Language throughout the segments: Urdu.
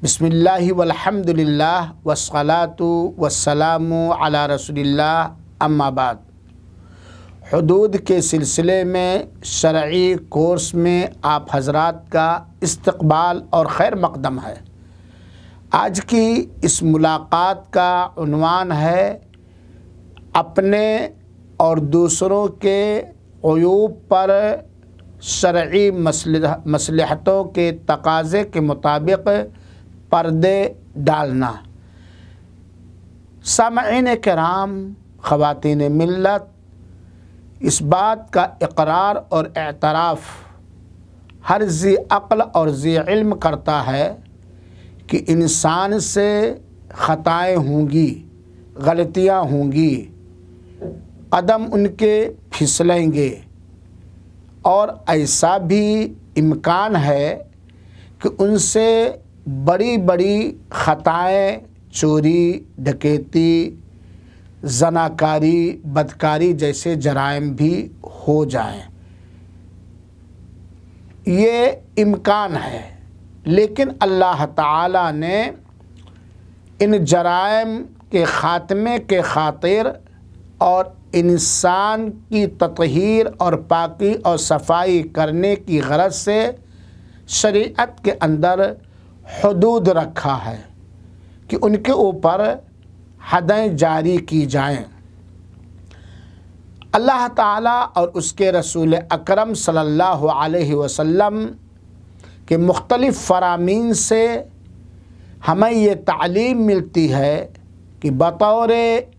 بسم اللہ والحمدللہ والصلاة والسلام علی رسول اللہ، اما بعد۔ حدود کے سلسلے میں شرعی کورس میں آپ حضرات کا استقبال اور خیر مقدم ہے۔ آج کی اس ملاقات کا عنوان ہے اپنے اور دوسروں کے عیوب پر شرعی مصلحتوں کے تقاضے کے مطابق پردے ڈالنا۔ سامعین کرام، خواتین ملت، اس بات کا اقرار اور اعتراف ہر ذی عقل اور ذی علم کرتا ہے کہ انسان سے خطائیں ہوں گی، غلطیاں ہوں گی، قدم ان کے پھسلیں گے، اور ایسا بھی امکان ہے کہ ان سے بڑی بڑی خطائیں، چوری، ڈکیتی، زناکاری، بدکاری جیسے جرائم بھی ہو جائیں۔ یہ امکان ہے، لیکن اللہ تعالیٰ نے ان جرائم کے خاتمے کے خاطر اور انسان کی تطہیر اور پاکی اور صفائی کرنے کی غرض سے شریعت کے اندر حدود رکھا ہے کہ ان کے اوپر حدیں جاری کی جائیں۔ اللہ تعالیٰ اور اس کے رسول اکرم صلی اللہ علیہ وسلم کے مختلف فرامین سے ہمیں یہ تعلیم ملتی ہے کہ بطور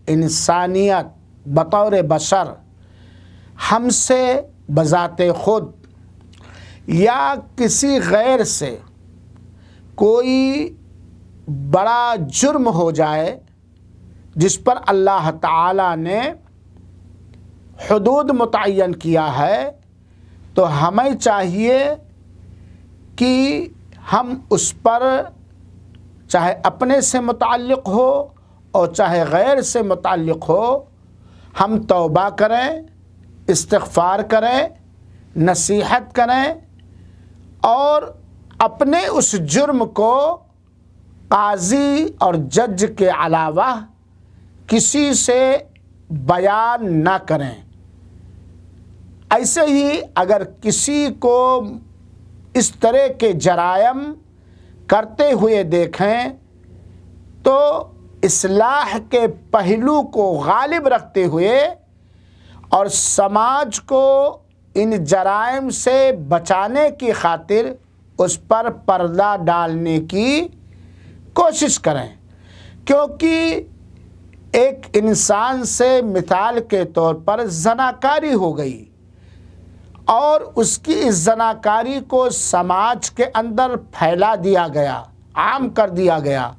انسانیت، بطور بشر، ہم سے بذات خود یا کسی غیر سے کوئی بڑا جرم ہو جائے جس پر اللہ تعالیٰ نے حدود متعین کیا ہے، تو ہمیں چاہیے کہ ہم اس پر چاہے اپنے سے متعلق ہو اور چاہے غیر سے متعلق ہو، ہم توبہ کریں، استغفار کریں، نصیحت کریں، اور اپنے اس جرم کو قاضی اور جج کے علاوہ کسی سے بیان نہ کریں۔ ایسے ہی اگر کسی کو اس طرح کے جرائم کرتے ہوئے دیکھیں تو اصلاح کے پہلو کو غالب رکھتے ہوئے اور سماج کو ان جرائم سے بچانے کی خاطر اس پر پردہ ڈالنے کی کوشش کریں، کیونکہ ایک انسان سے مثال کے طور پر زناکاری ہو گئی اور اس کی اس زناکاری کو سماج کے اندر پھیلا دیا گیا، عام کر دیا گیا،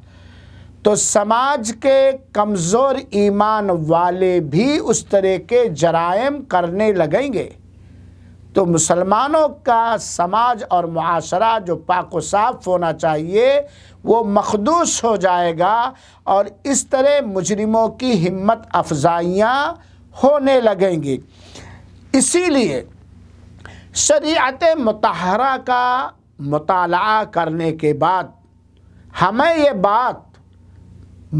تو سماج کے کمزور ایمان والے بھی اس طرح کے جرائم کرنے لگیں گے، تو مسلمانوں کا سماج اور معاشرہ جو پاک و صاف ہونا چاہیے وہ مخدوش ہو جائے گا، اور اس طرح مجرموں کی ہمت افزائیاں ہونے لگیں گی۔ اسی لیے شریعت مطہرہ کا مطالعہ کرنے کے بعد ہمیں یہ بات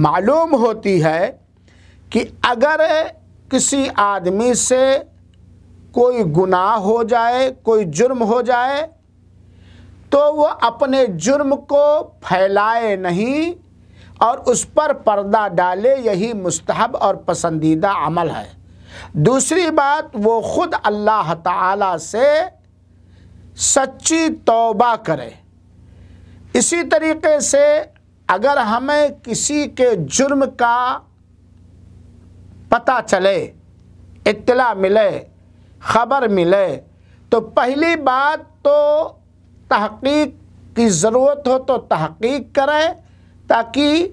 معلوم ہوتی ہے کہ اگر کسی آدمی سے کوئی گناہ ہو جائے، کوئی جرم ہو جائے، تو وہ اپنے جرم کو پھیلائے نہیں اور اس پر پردہ ڈالے، یہی مستحب اور پسندیدہ عمل ہے۔ دوسری بات، وہ خود اللہ تعالیٰ سے سچی توبہ کرے۔ اسی طریقے سے اگر ہمیں کسی کے جرم کا پتہ چلے، اطلاع ملے، خبر ملے، تو پہلی بات تو تحقیق کی ضرورت ہو تو تحقیق کریں، تاکہ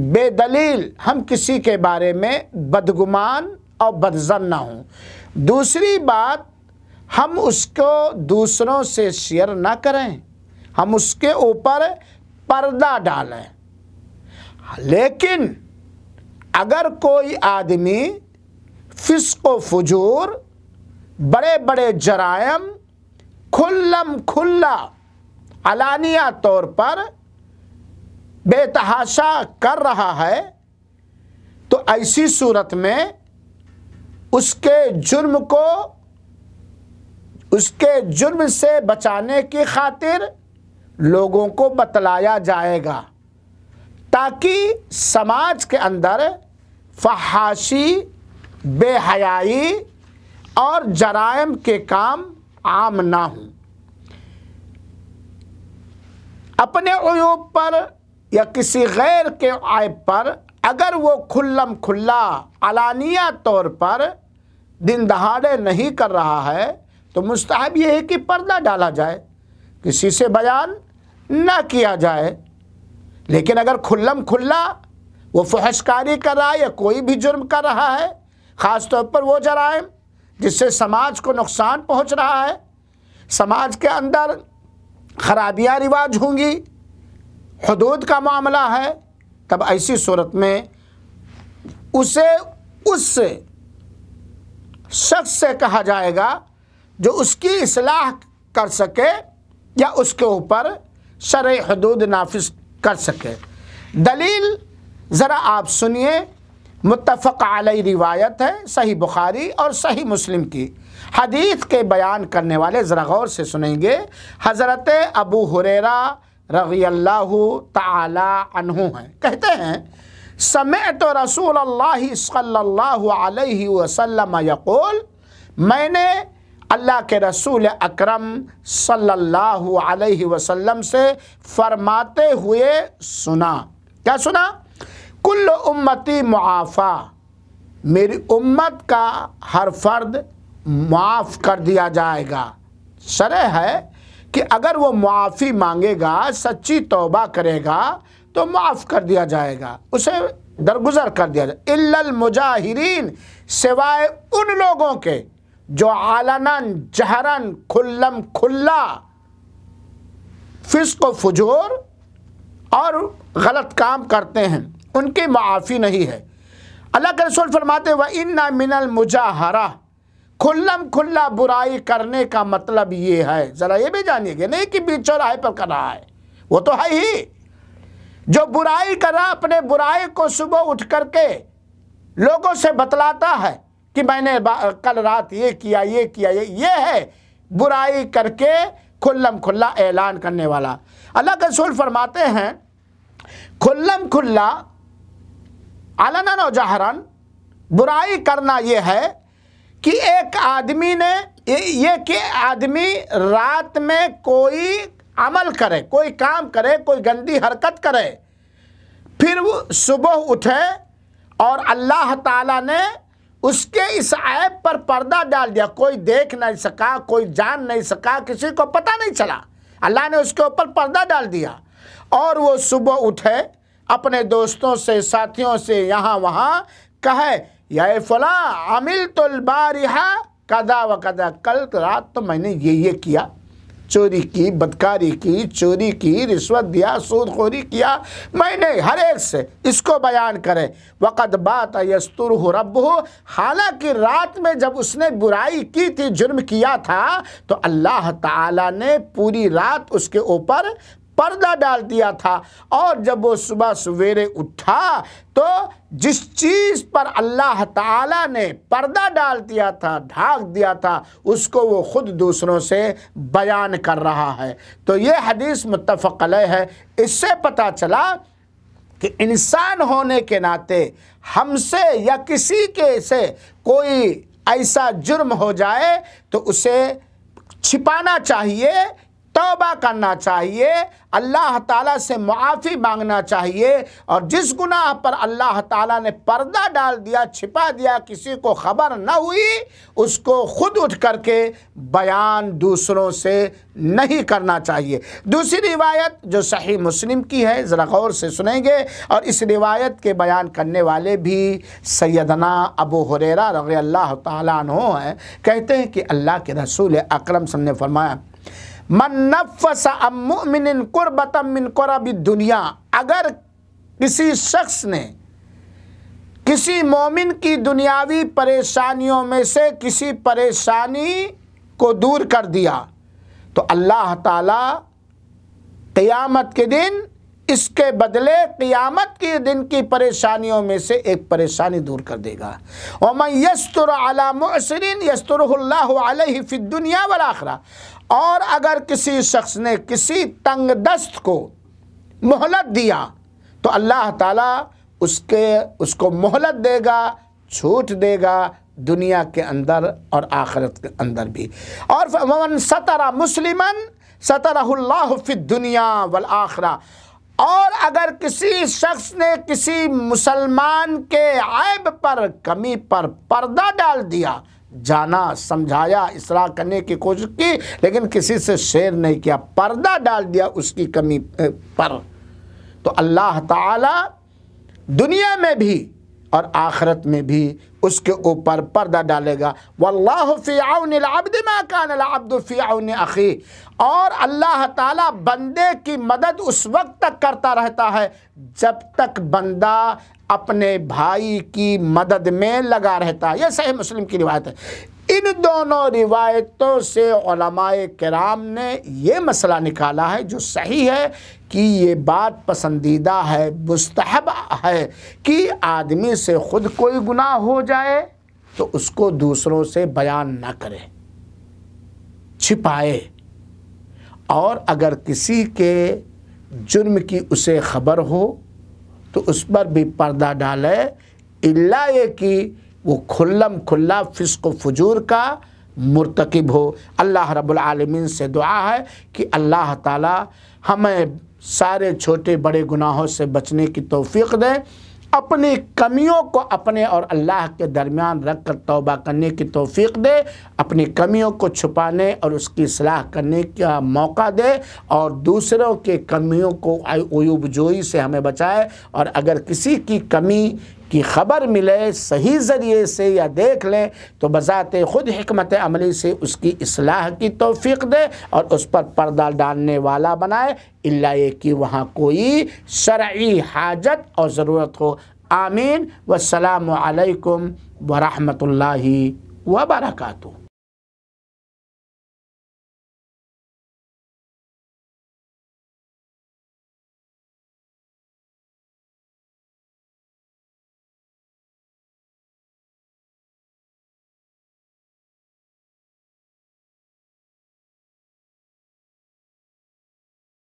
بے دلیل ہم کسی کے بارے میں بدگمان اور بدظن نہ ہوں۔ دوسری بات، ہم اس کو دوسروں سے شیئر نہ کریں، ہم اس کے اوپر پردہ ڈالیں۔ لیکن اگر کوئی آدمی فسق و فجور بڑے بڑے جرائم کھلم کھلا علانیہ طور پر بے تحاشا کر رہا ہے، تو ایسی صورت میں اس کے جرم سے بچانے کی خاطر لوگوں کو بتلایا جائے گا، تاکہ سماج کے اندر فحاشی، بے حیائی اور جرائم کے کام عام نہ ہوں۔ اپنے عیوب پر یا کسی غیر کے عیب پر اگر وہ کھلم کھلا علانیہ طور پر دن دہاڑے نہیں کر رہا ہے تو مستحب یہ ہے کہ پردہ ڈالا جائے، کسی سے بیان نہ کیا جائے۔ لیکن اگر کھلم کھلا وہ فحش کاری کر رہا ہے یا کوئی بھی جرم کر رہا ہے، خاص طور پر وہ جرائم جس سے سماج کو نقصان پہنچ رہا ہے، سماج کے اندر خرابیاں رواج ہوں گی، حدود کا معاملہ ہے، تب ایسی صورت میں اسے اس شخص سے کہا جائے گا جو اس کی اصلاح کر سکے یا اس کے اوپر شرعی حدود نافذ کر سکے۔ دلیل ذرا آپ سنیے، متفق علیہ روایت ہے صحیح بخاری اور صحیح مسلم کی۔ حدیث کے بیان کرنے والے ذرا غور سے سنیں گے، حضرت ابو ہریرہ رضی اللہ تعالی عنہ ہیں، کہتے ہیں سمعت رسول اللہ صلی اللہ علیہ وسلم یقول، میں نے اللہ کے رسول اکرم صلی اللہ علیہ وسلم سے فرماتے ہوئے سنا۔ کیا سنا؟ کل امتی معافی، میری امت کا ہر فرد معاف کر دیا جائے گا۔ شرح ہے کہ اگر وہ معافی مانگے گا، سچی توبہ کرے گا تو معاف کر دیا جائے گا، اسے درگزر کر دیا جائے۔ الا المجاہرین، سوائے ان لوگوں کے جو علناً جہراً کھلم کھلا فسق و فجور اور غلط کام کرتے ہیں، ان کی معافی نہیں ہے۔ اللہ کے رسول فرماتے وَإِنَّ مِنَ الْمُجَاهَرَةِ، کھلم کھلا برائی کرنے کا مطلب یہ ہے، ذرا یہ بھی جانیے گا، نہیں کہ بیچ چوراہے پر کر رہا ہے، وہ تو ہے ہی جو برائی کر رہا، اپنے برائی کو صبح اٹھ کر کے لوگوں سے بتلاتا ہے کہ میں نے کل رات یہ کیا، یہ ہے برائی کر کے کھلم کھلا اعلان کرنے والا۔ اللہ کے رسول فرماتے ہیں کھلم کھلا علناً و جہراً برائی کرنا یہ ہے کہ ایک آدمی نے کہ آدمی رات میں کوئی عمل کرے، کوئی کام کرے، کوئی گندی حرکت کرے، پھر وہ صبح اٹھے اور اللہ تعالیٰ نے اس کے اس عیب پر پردہ ڈال دیا، کوئی دیکھ نہیں سکا، کوئی جان نہیں سکا، کسی کو پتہ نہیں چلا، اللہ نے اس کے اوپر پردہ ڈال دیا، اور وہ صبح اٹھے اپنے دوستوں سے، ساتھیوں سے، یہاں وہاں کہے یا فلاں عملت البارحہ کذا و کذا، کل رات تو میں نے یہ کیا، چوری کی، بدکاری کی، چوری کی، رشوت دیا، سود خوری کیا، میں نے ہر ایک سے اس کو بیان کرے۔ وقد بات یسترہ ربہ، حالانکہ رات میں جب اس نے برائی کی تھی، جرم کیا تھا، تو اللہ تعالیٰ نے پوری رات اس کے اوپر پردہ ڈال دیا تھا، اور جب وہ صبح سویرے اٹھا تو جس چیز پر اللہ تعالیٰ نے پردہ ڈال دیا تھا، ڈھانک دیا تھا، اس کو وہ خود دوسروں سے بیان کر رہا ہے۔ تو یہ حدیث متفق علیہ ہے۔ اس سے پتہ چلا کہ انسان ہونے کے ناطے ہم سے یا کسی کے سے کوئی ایسا جرم ہو جائے تو اسے چھپانا چاہیے، توبہ کرنا چاہیے، اللہ تعالیٰ سے معافی مانگنا چاہیے، اور جس گناہ پر اللہ تعالیٰ نے پردہ ڈال دیا، چھپا دیا، کسی کو خبر نہ ہوئی، اس کو خود اٹھ کر کے بیان دوسروں سے نہیں کرنا چاہیے۔ دوسری روایت جو صحیح مسلم کی ہے، ذرا غور سے سنیں گے، اور اس روایت کے بیان کرنے والے بھی سیدنا ابو ہریرہ رضی اللہ تعالیٰ عنہ ہیں، کہتے ہیں کہ اللہ کے رسول اکرم صلی اللہ علیہ وسلم نے فرمایا من نفس عن مؤمن قربۃ من قرب الدنیا، اگر کسی شخص نے کسی مومن کی دنیاوی پریشانیوں میں سے کسی پریشانی کو دور کر دیا تو اللہ تعالیٰ قیامت کے دن اس کے بدلے قیامت کے دن کی پریشانیوں میں سے ایک پریشانی دور کر دے گا۔ وَمَنْ يَسْتُرْ عَلَى مُعْسِرٍ يَسْتُرُهُ اللَّهُ عَلَيْهِ فِي الدُّنْيَا وَالْآخِرَةِ، اور اگر کسی شخص نے کسی تنگ دست کو مہلت دیا تو اللہ تعالیٰ اس کو مہلت دے گا، چھوٹ دے گا دنیا کے اندر اور آخرت کے اندر بھی۔ اور وَمَنْ سَتَرَ مُسْلِمًا سَتَرَهُ اللَّهُ فِي الدُّنْيَا وَالْآخِرَةِ، اور اگر کسی شخص نے کسی مسلمان کے عیب پر، کمی پر پردہ ڈال دیا، جانا، سمجھایا، اصلاح کرنے کی کوشش کی لیکن کسی سے شیئر نہیں کیا، پردہ ڈال دیا اس کی کمی پر، تو اللہ تعالی دنیا میں بھی اور آخرت میں بھی اس کے اوپر پردہ ڈالے گا۔ واللہ فی عون العبد ما کان العبد فی عون اخیہ، اور اللہ تعالیٰ بندے کی مدد اس وقت تک کرتا رہتا ہے جب تک بندہ اپنے بھائی کی مدد میں لگا رہتا ہے۔ یہ صحیح مسلم کی روایت ہے۔ ان دونوں روایتوں سے علماء کرام نے یہ مسئلہ نکالا ہے جو صحیح ہے کہ یہ بات پسندیدہ ہے، مستحب ہے کہ آدمی سے خود کوئی گناہ ہو جائے تو اس کو دوسروں سے بیان نہ کرے، چھپائے، اور اگر کسی کے جرم کی اسے خبر ہو تو اس پر بھی پردہ ڈالے، الا یہ کہ وہ کھلا فسق و فجور کا مرتکب ہو۔ اللہ رب العالمین سے دعا ہے کہ اللہ تعالی ہمیں سارے چھوٹے بڑے گناہوں سے بچنے کی توفیق دے، اپنی کمیوں کو اپنے اور اللہ کے درمیان رکھ کر توبہ کرنے کی توفیق دے، اپنی کمیوں کو چھپانے اور اس کی اصلاح کرنے کا موقع دے، اور دوسروں کے کمیوں کو عیوب جوئی سے ہمیں بچائے، اور اگر کسی کی کمی کی خبر ملے صحیح ذریعے سے یا دیکھ لیں تو بذات خود حکمت عملی سے اس کی اصلاح کی توفیق دے اور اس پر پردہ ڈالنے والا بنائے، الا یہ کہ وہاں کوئی شرعی حاجت اور ضرورت ہو۔ آمین۔ والسلام علیکم ورحمۃ اللہ وبرکاتہ۔